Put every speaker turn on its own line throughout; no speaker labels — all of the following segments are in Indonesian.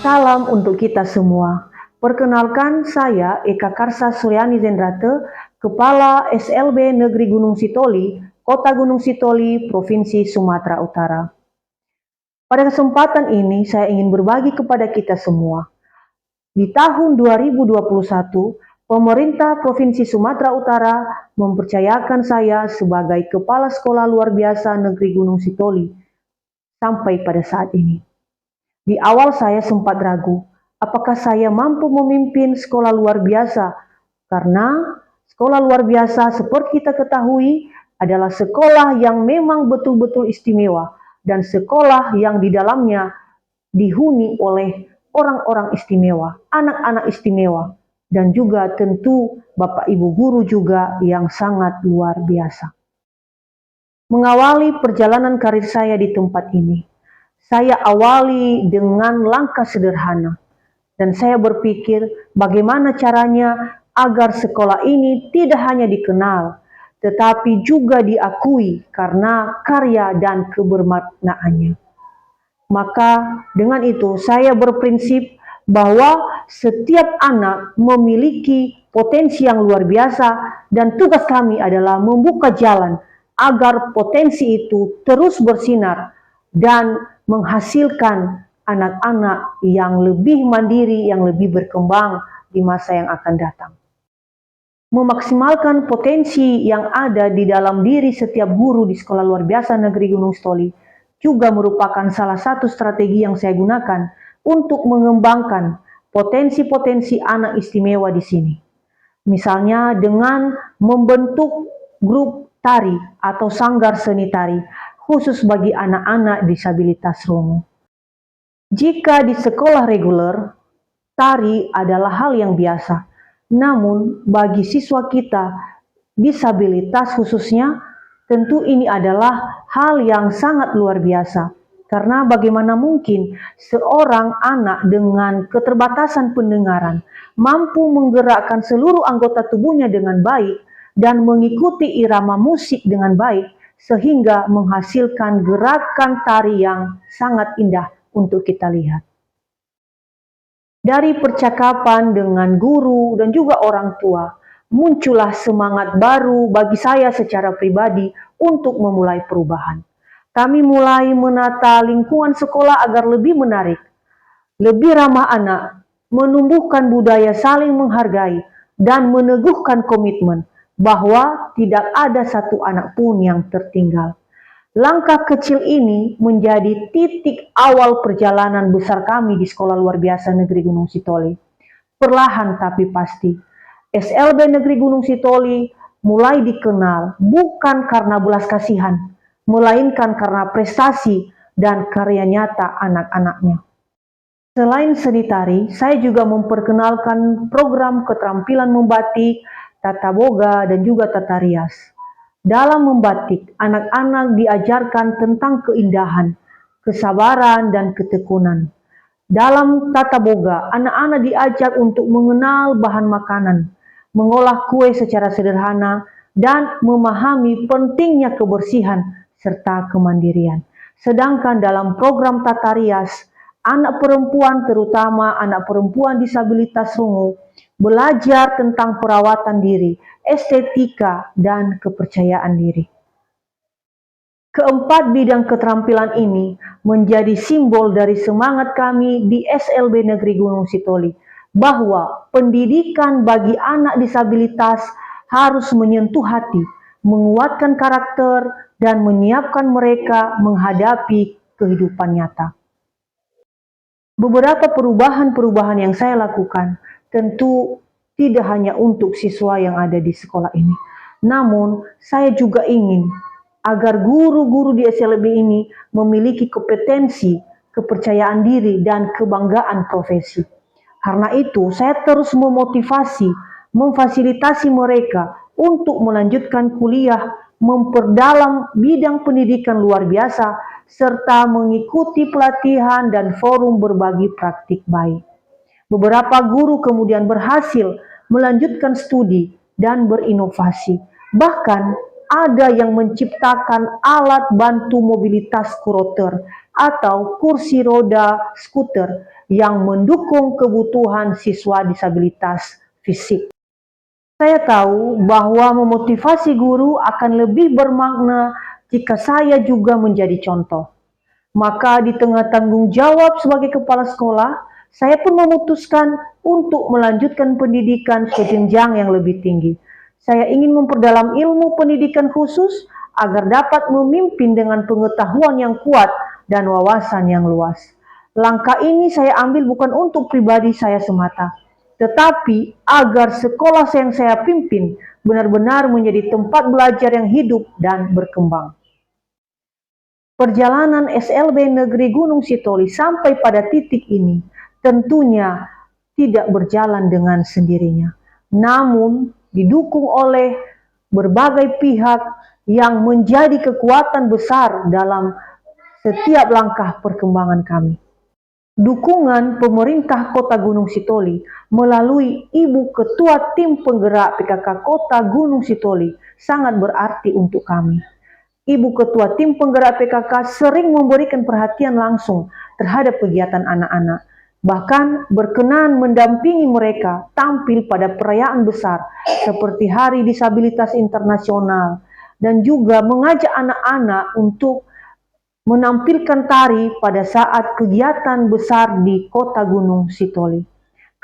Salam untuk kita semua. Perkenalkan, saya Eka Karsa Suryani Zendrate, Kepala SLB Negeri Gunung Sitoli, Kota Gunung Sitoli, Provinsi Sumatera Utara. Pada kesempatan ini, saya ingin berbagi kepada kita semua. Di tahun 2021, pemerintah Provinsi Sumatera Utara mempercayakan saya sebagai Kepala Sekolah Luar Biasa Negeri Gunung Sitoli sampai pada saat ini. Di awal saya sempat ragu, apakah saya mampu memimpin sekolah luar biasa? Karena sekolah luar biasa seperti kita ketahui adalah sekolah yang memang betul-betul istimewa dan sekolah yang di dalamnya dihuni oleh orang-orang istimewa, anak-anak istimewa, dan juga tentu Bapak Ibu guru juga yang sangat luar biasa. Mengawali perjalanan karir saya di tempat ini, saya awali dengan langkah sederhana, dan saya berpikir bagaimana caranya agar sekolah ini tidak hanya dikenal, tetapi juga diakui karena karya dan kebermaknaannya. Maka dengan itu saya berprinsip bahwa setiap anak memiliki potensi yang luar biasa dan tugas kami adalah membuka jalan agar potensi itu terus bersinar dan menghasilkan anak-anak yang lebih mandiri, yang lebih berkembang di masa yang akan datang. Memaksimalkan potensi yang ada di dalam diri setiap guru di Sekolah Luar Biasa Negeri Gunung Sitoli juga merupakan salah satu strategi yang saya gunakan untuk mengembangkan potensi-potensi anak istimewa di sini. Misalnya dengan membentuk grup tari atau sanggar seni tari khusus bagi anak-anak disabilitas rungu. Jika di sekolah reguler, tari adalah hal yang biasa. Namun bagi siswa kita disabilitas khususnya, tentu ini adalah hal yang sangat luar biasa. Karena bagaimana mungkin seorang anak dengan keterbatasan pendengaran mampu menggerakkan seluruh anggota tubuhnya dengan baik dan mengikuti irama musik dengan baik sehingga menghasilkan gerakan tari yang sangat indah untuk kita lihat. Dari percakapan dengan guru dan juga orang tua, muncullah semangat baru bagi saya secara pribadi untuk memulai perubahan. Kami mulai menata lingkungan sekolah agar lebih menarik, lebih ramah anak, menumbuhkan budaya saling menghargai, dan meneguhkan komitmen bahwa tidak ada satu anak pun yang tertinggal. Langkah kecil ini menjadi titik awal perjalanan besar kami di Sekolah Luar Biasa Negeri Gunung Sitoli. Perlahan tapi pasti, SLB Negeri Gunung Sitoli mulai dikenal bukan karena belas kasihan, melainkan karena prestasi dan karya nyata anak-anaknya. Selain seni tari, saya juga memperkenalkan program keterampilan membatik, tata boga, dan juga tata rias. Dalam membatik, anak-anak diajarkan tentang keindahan, kesabaran, dan ketekunan. Dalam tata boga, anak-anak diajak untuk mengenal bahan makanan, mengolah kue secara sederhana, dan memahami pentingnya kebersihan serta kemandirian. Sedangkan dalam program tata rias, anak perempuan, terutama anak perempuan disabilitas rungu, belajar tentang perawatan diri, estetika, dan kepercayaan diri. Keempat bidang keterampilan ini menjadi simbol dari semangat kami di SLB Negeri Gunung Sitoli, bahwa pendidikan bagi anak disabilitas harus menyentuh hati, menguatkan karakter, dan menyiapkan mereka menghadapi kehidupan nyata. Beberapa perubahan-perubahan yang saya lakukan tentu tidak hanya untuk siswa yang ada di sekolah ini. Namun, saya juga ingin agar guru-guru di SLB ini memiliki kompetensi, kepercayaan diri, dan kebanggaan profesi. Karena itu, saya terus memotivasi, memfasilitasi mereka untuk melanjutkan kuliah, memperdalam bidang pendidikan luar biasa, serta mengikuti pelatihan dan forum berbagi praktik baik. Beberapa guru kemudian berhasil melanjutkan studi dan berinovasi. Bahkan ada yang menciptakan alat bantu mobilitas skuter atau kursi roda skuter yang mendukung kebutuhan siswa disabilitas fisik. Saya tahu bahwa memotivasi guru akan lebih bermakna jika saya juga menjadi contoh. Maka di tengah tanggung jawab sebagai kepala sekolah, saya pun memutuskan untuk melanjutkan pendidikan ke jenjang yang lebih tinggi. Saya ingin memperdalam ilmu pendidikan khusus agar dapat memimpin dengan pengetahuan yang kuat dan wawasan yang luas. Langkah ini saya ambil bukan untuk pribadi saya semata, tetapi agar sekolah yang saya pimpin benar-benar menjadi tempat belajar yang hidup dan berkembang. Perjalanan SLB Negeri Gunung Sitoli sampai pada titik ini tentunya tidak berjalan dengan sendirinya, namun didukung oleh berbagai pihak yang menjadi kekuatan besar dalam setiap langkah perkembangan kami. Dukungan pemerintah Kota Gunung Sitoli melalui Ibu Ketua Tim Penggerak PKK Kota Gunung Sitoli sangat berarti untuk kami. Ibu Ketua Tim Penggerak PKK sering memberikan perhatian langsung terhadap kegiatan anak-anak, bahkan berkenan mendampingi mereka tampil pada perayaan besar seperti Hari Disabilitas Internasional dan juga mengajak anak-anak untuk menampilkan tari pada saat kegiatan besar di Kota Gunung Sitoli.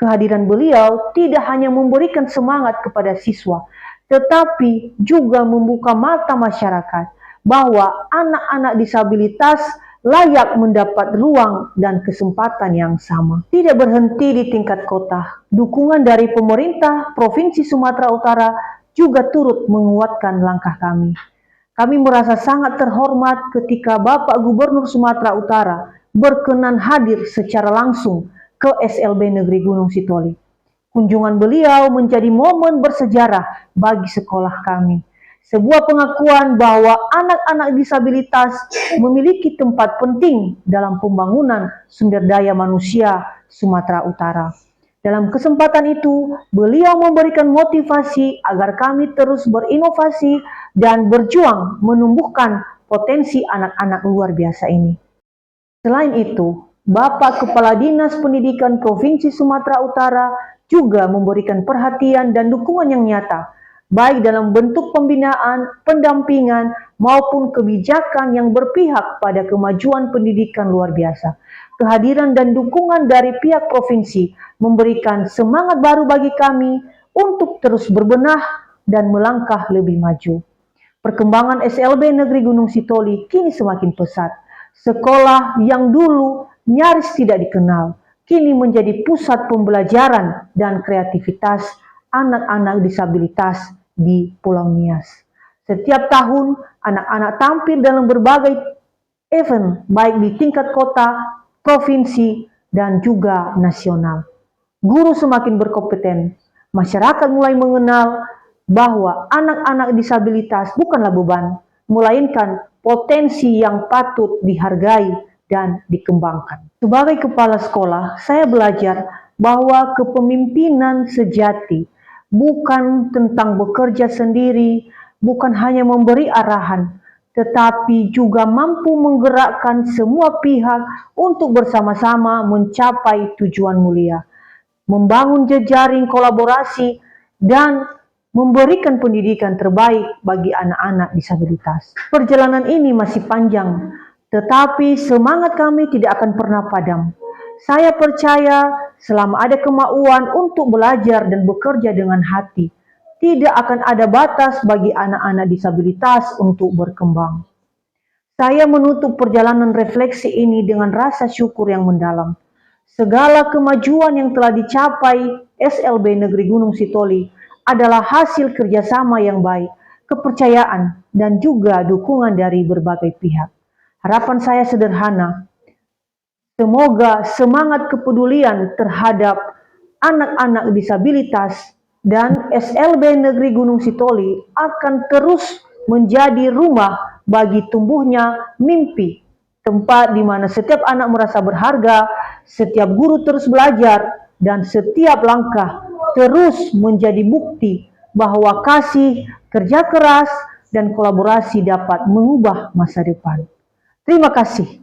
Kehadiran beliau tidak hanya memberikan semangat kepada siswa, tetapi juga membuka mata masyarakat bahwa anak-anak disabilitas layak mendapat ruang dan kesempatan yang sama. Tidak berhenti di tingkat kota, dukungan dari pemerintah Provinsi Sumatera Utara juga turut menguatkan langkah kami. Kami merasa sangat terhormat ketika Bapak Gubernur Sumatera Utara berkenan hadir secara langsung ke SLB Negeri Gunung Sitoli. Kunjungan beliau menjadi momen bersejarah bagi sekolah kami. Sebuah pengakuan bahwa anak-anak disabilitas memiliki tempat penting dalam pembangunan sumber daya manusia Sumatera Utara. Dalam kesempatan itu, beliau memberikan motivasi agar kami terus berinovasi dan berjuang menumbuhkan potensi anak-anak luar biasa ini. Selain itu, Bapak Kepala Dinas Pendidikan Provinsi Sumatera Utara juga memberikan perhatian dan dukungan yang nyata, baik dalam bentuk pembinaan, pendampingan, maupun kebijakan yang berpihak pada kemajuan pendidikan luar biasa. Kehadiran dan dukungan dari pihak provinsi memberikan semangat baru bagi kami untuk terus berbenah dan melangkah lebih maju. Perkembangan SLB Negeri Gunung Sitoli kini semakin pesat. Sekolah yang dulu nyaris tidak dikenal, kini menjadi pusat pembelajaran dan kreativitas anak-anak disabilitas di Pulau Nias. Setiap tahun, anak-anak tampil dalam berbagai event, baik di tingkat kota, provinsi, dan juga nasional. Guru semakin berkompeten, masyarakat mulai mengenal bahwa anak-anak disabilitas bukanlah beban, melainkan potensi yang patut dihargai dan dikembangkan. Sebagai kepala sekolah, saya belajar bahwa kepemimpinan sejati bukan tentang bekerja sendiri, bukan hanya memberi arahan, tetapi juga mampu menggerakkan semua pihak untuk bersama-sama mencapai tujuan mulia, membangun jejaring kolaborasi, dan memberikan pendidikan terbaik bagi anak-anak disabilitas. Perjalanan ini masih panjang, tetapi semangat kami tidak akan pernah padam. Saya percaya selama ada kemauan untuk belajar dan bekerja dengan hati, tidak akan ada batas bagi anak-anak disabilitas untuk berkembang. Saya menutup perjalanan refleksi ini dengan rasa syukur yang mendalam. Segala kemajuan yang telah dicapai SLB Negeri Gunung Sitoli adalah hasil kerjasama yang baik, kepercayaan, dan juga dukungan dari berbagai pihak. Harapan saya sederhana, semoga semangat kepedulian terhadap anak-anak disabilitas dan SLB Negeri Gunung Sitoli akan terus menjadi rumah bagi tumbuhnya mimpi, tempat di mana setiap anak merasa berharga, setiap guru terus belajar, dan setiap langkah terus menjadi bukti bahwa kasih, kerja keras, dan kolaborasi dapat mengubah masa depan. Terima kasih.